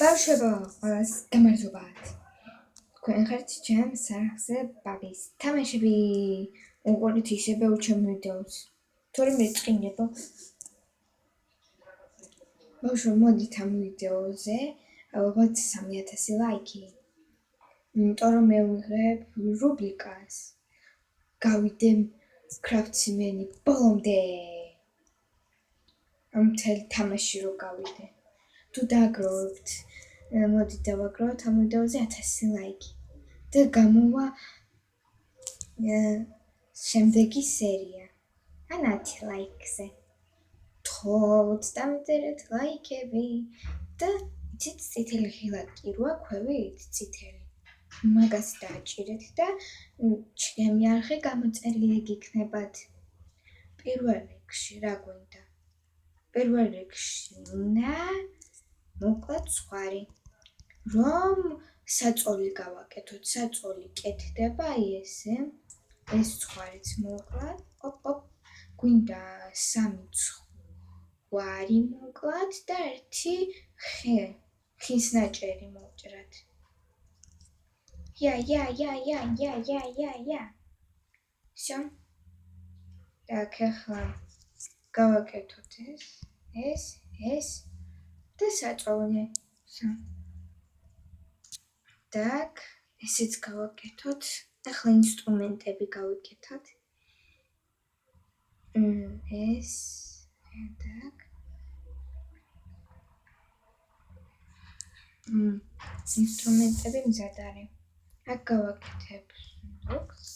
ბავშვებო, ყველას გამარჯობათ. თქვენ ხართ ჩემს არხზე ბაბის თამაშები. უყურეთ ისევე ჩემ ვიდეოს. თორემ ეწყინებო. ბავშვებო, მოდით ამ ვიდეოზე ალბათ 3000 ლაიქი. იმიტომ რომ მე ვიღებ რუბრიკას. გავიდე კრაფტსმენი ბოლომდე. ამ მთელი თამაში რო გავიდე. თუ დააგროვებთ, მოდით დავაგროვოთ ამ ვიდეოზე 1000 ლაიქი და გამოვა შემდეგი სერია. ან 10 ლაიქზე. 30 ლაიქები და იცით წითელი ღილაკი როა ქვევით წითელი. მაგას დააჭირეთ და ჩემი არხი გამოწერილი გიქნებათ. პირველ რიგში რა გვინდა? პირველ რიგში უნდა მოკლედ სხვარი. რომ საწოლი გავაკეთოთ, საწოლი კეთდება ესე. ეს სხვარიც მოკლედ. გვინდა 3 სხვარი მოკლედ და 1 ხის ნაჭერი მოვჭრათ. Всё. Так, ახლა გავაკეთოთ ეს და საწოლი. Так, ესეც გავაკეთოთ. ახლა ინსტრუმენტები გავაკეთოთ. ეს так. ინსტრუმენტები მზად არის. აქ გავაკეთებ სუნდუქს.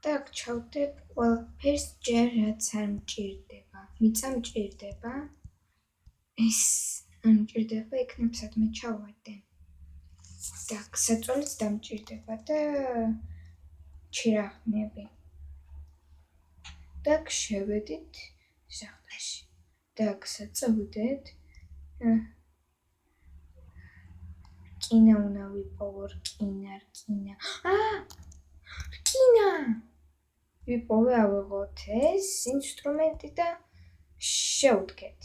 Так, ჩავდებ ყველაფერს ჯერ რაც არ მჭირდება. მიწა მჭირდება. ეს მჭირდება, იქნებ სადმე ჩავარდე. Так, საწოლიც დამჭირდება და ჩირაღნები. Так, შევედით სახლში. Так, საწოვდეთ. რკინა უნდა ვიპოვო, რკინა. რკინა! ვიპოვე, ავიღოთ ეს ინსტრუმენტი და შევდგეთ.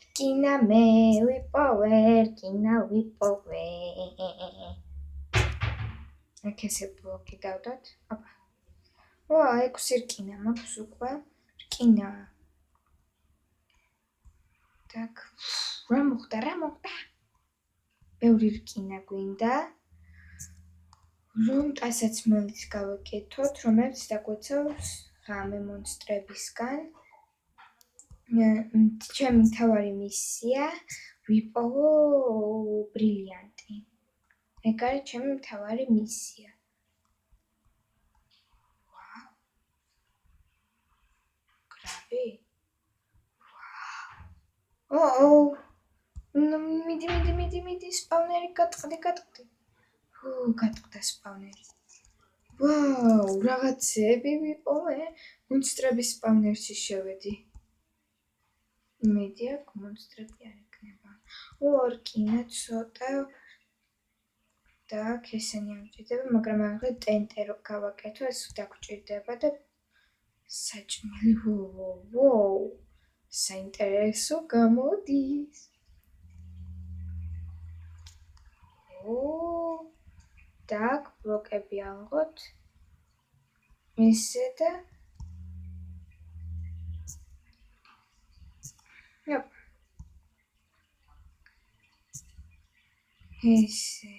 რკინა მე ვიპოვე. აქ ესე ბლოკი დავდოთ. ვა, 6 რკინა მაქვს უკვე. რკინა. Так, რა მოხდა? ბევრი რკინა გვინდა. რომ ტანსაცმელიც გავაკეთოთ, რომელიც დაგვეცავს ღამე მონსტრებისგან. ჩემი მთავარი მისია ვიპოვო ბრილიანტი. ეგ არის ჩემი მთავარი მისია. გრავი? მიდი, სპავნერი გატყდი. გატყდა სპავნერი. ვაუ, რაღაცები ვიპოვე. მონსტრების სპავნერში შევედი. იმედია, მონსტრები არ იქნება. რკინა ცოტა. Так, ესენი ამჭირდება, მაგრამ ახლა ტენტე რო გავაკეთო, ეს დაგჭირდება და საჭმელი. საინტერესო გამოდის. Так, ბლოკები ავიღოთ. ესე და ესე.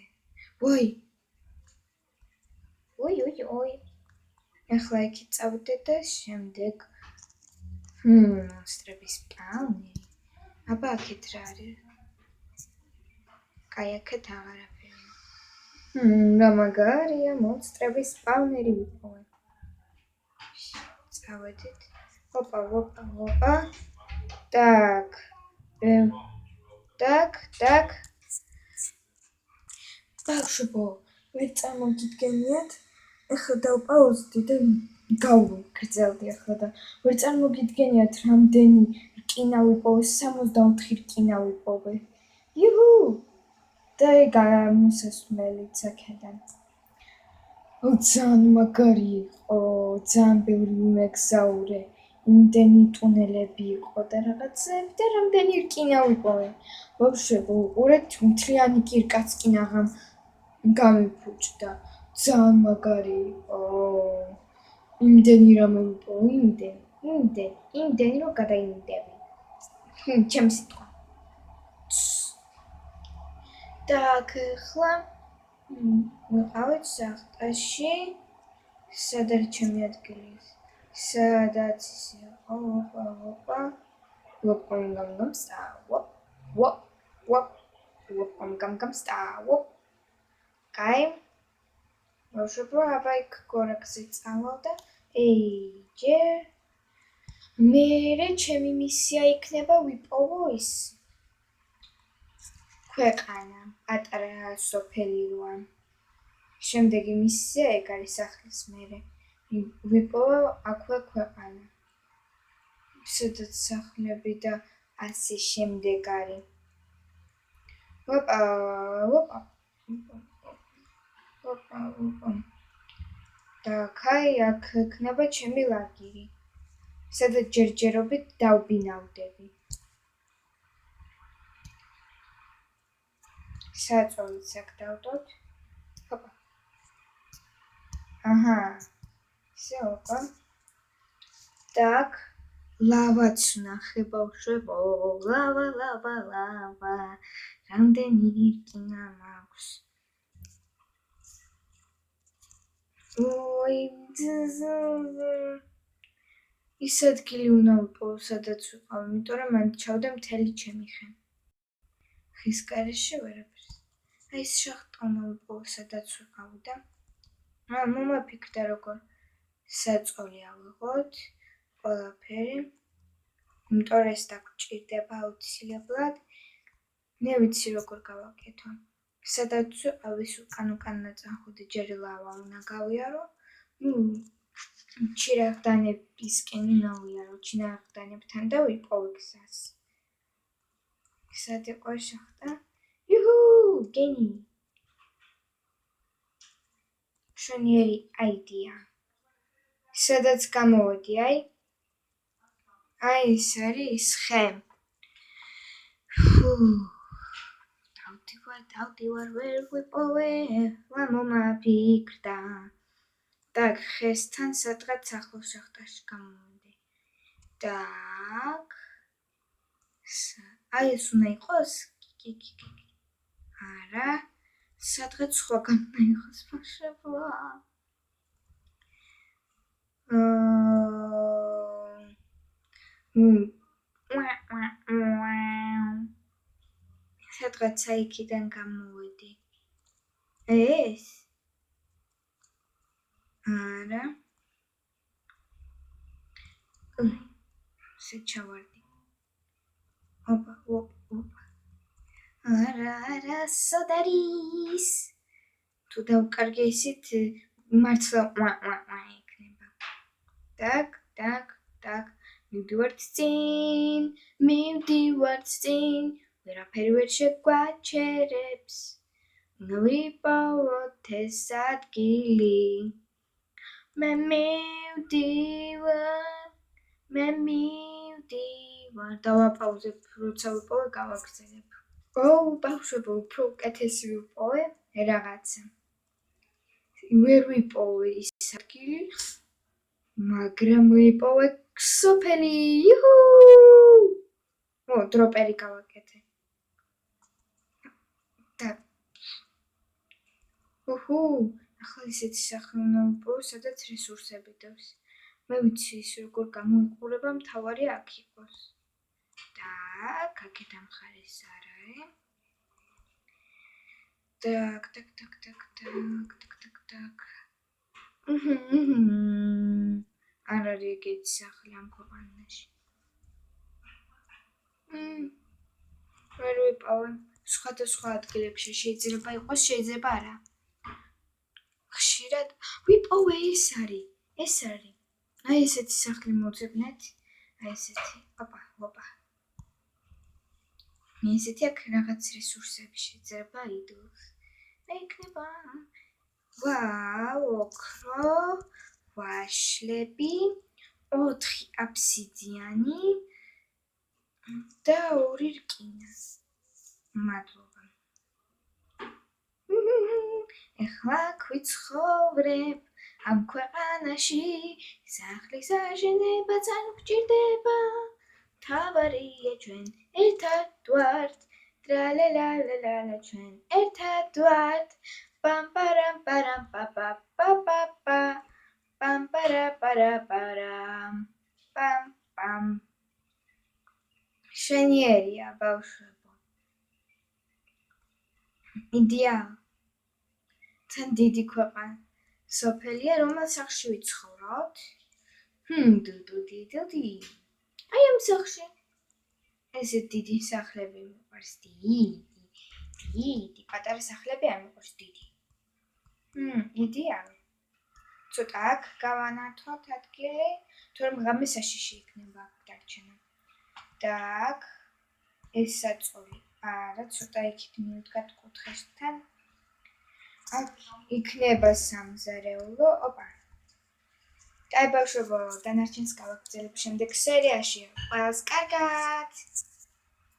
ვაი. ახლა იქ წავიდე და შემდეგ მონსტრების სპავნერი. აბა, აქეთ რა არის? კაი, აქეთ აღარაფერია. რა მაგარია, მონსტრების სპავნერი ვიპოვე. წავედით. ოპა. Так. ბავშვებო, ვერ წარმოგიდგენიათ. ახლა დავპაუზდი და გავგრძელდი ახლა და ვერ წარმოგიდგენიათ რამდენი რკინა ვიპოვე. 64 რკინა ვიპოვე. და ეგ მოსასვლელიც აქედან. ძალიან მაგარი იყო, ძალიან ბევრი ვიმეგზაურე. იმდენი ტუნელები იყო და რაღაცები და რამდენი რკინა ვიპოვე. ბავშვებო, უყურეთ, მთლიანი კირკაცკინა გამიფუჭდა. ძალიან მაგარი იყო. იმდენი რამე ვიპოვე, იმდენი რომ გადაიმდები. ჩემი სიტყვა. Так, ახლა ვიყავით სახლში. სად არის ჩემი ადგილი? სადაც იყო, კაი. ბავშვებო, აბა იქ გორაკზე წავალ და ჯერ მერე ჩემი მისია იქნება ვიპოვო ის ქვეყანა, პატარა სოფელი როა. შემდეგი მისია ეგ არის სახლის მერე. ვიპოვო აქვე ქვეყანა. სადაც სახლები და ასე შემდეგ არის. და კაი, აქ იქნება ჩემი ლაგერი. სადაც ჯერჯერობით დავბინავდები. საწოლიც აქ დავდოთ. Так, ლავაც ვნახე ბავშვებო, ლავა, რამდენი რკინა მაქვს. ის ადგილი უნდა ვიპოვო, სადაც ვიყავ, იმიტომ რომ მან ჩავდა მთელი ჩემი ხე. ხის გარეშე ვერაფერს. აი ეს შახტა უნდა ვიპოვო, სადაც ვიყავი და მომაფიქრდა როგორ საწოლი ავიღოთ ყველაფერი. იმიტომ რომ ეს დაგჭირდება აუცილებლად. მე ვიცი როგორ გავაკეთო. სადაც ვიყავ ის უკან ნაწანხუდი ჯერ ლავა უნდა გავიარო. ჩირაღდანებისკენ უნდა ვიარო, ჩირაღდანებთან და ვიპოვე გზას. სად იყო შახტა? გენი. მშვენიერი აიდეა. სადაც გამოვედი, აი ეს არის ხე. დავდივარ, ვერ ვიპოვე, მომაფიქრდა. Так, ხესთან სადღაც ახლოს შახტაში გამოვედი. Так. აი ეს უნდა იყოს? არა, სადღაც სხვაგან უნდა იყოს ბავშვებო. სადღაც იქიდან გამოვედი. ეს? არა. შეჩავარდი. არა, სად არის? თუ დავკარგე ისით მართლა იქნება. Так, მივდივართ წინ, ვერაფერი ვერ შეგვაჩერებს. უნდა ვიპოვოთ ეს ადგილი. მე მივდივარ. დავაპაუზებ, როცა ვიპოვე, გავაგრძელებ. ბავშვებო, უფრო უკეთესი ვიპოვე რაღაცა. ვერ ვიპოვე ის ადგილი, მაგრამ ვიპოვე სოფელი. დროპერი გავაკეთე. ახლა ისეთი სახლი უნდა ვიპოვო, სადაც რესურსები დევს. მე ვიცი ის როგორ გამოიყურება, მთავარი აქ იყოს. Так, აქეთ ამ მხარეს არ არის. Так. არ არის ეგეთი სახლი ამ ქვეყანაში. ვერ ვიპოვე. სხვადასხვა ადგილებში შეიძლება იყოს, შეიძლება არა. ხშირად ვიპოვე, ეს არის. აი ესეთი სახლი მოვძებნეთ. აი ესეთი. ესეთი აქ რაღაც რესურსები შეიძლება იდოს. და იქნება ოქრო, ვაშლები, 4 აფსიდიანი და 2 რკინა. მადლობა. ეხლა გვიცხოვრებ ამ ქვეყანაში, სახლის აშენებაც არ გვჭირდება. მთავარია ჩვენ ერთად ვართ, ტრალალალალა ჩვენ ერთად ვართ. პამ-პარამ პარამ პა-პა-პა-პა-პა. პამ-პარა-პარა-პარამ. პამ-პამ. მშვენიერია, ბავშვებო. იდეა. თან დიდი ქვეყანა. სოფელია, რომელ სახლში ვიცხოვროთ? დუდუდი. აი ამ სახლში. ესე დიდი სახლები მიყვარს, დიდი, პატარა სახლები არ მიყვარს, დიდი. იდეალ. ცოტა აქ გავანათოთ ადგილი, თორემ ღამე საშიში იქნება აქ დარჩენა. და აქ ეს საწოლი. არა, ცოტა იქით მივდგათ კუთხესთან. აქ იქნება სამზარეულო. ოპა. კაი ბავშვებო, დანარჩენს გავაგრძელებ შემდეგ სერიაში. ყველას კარგად!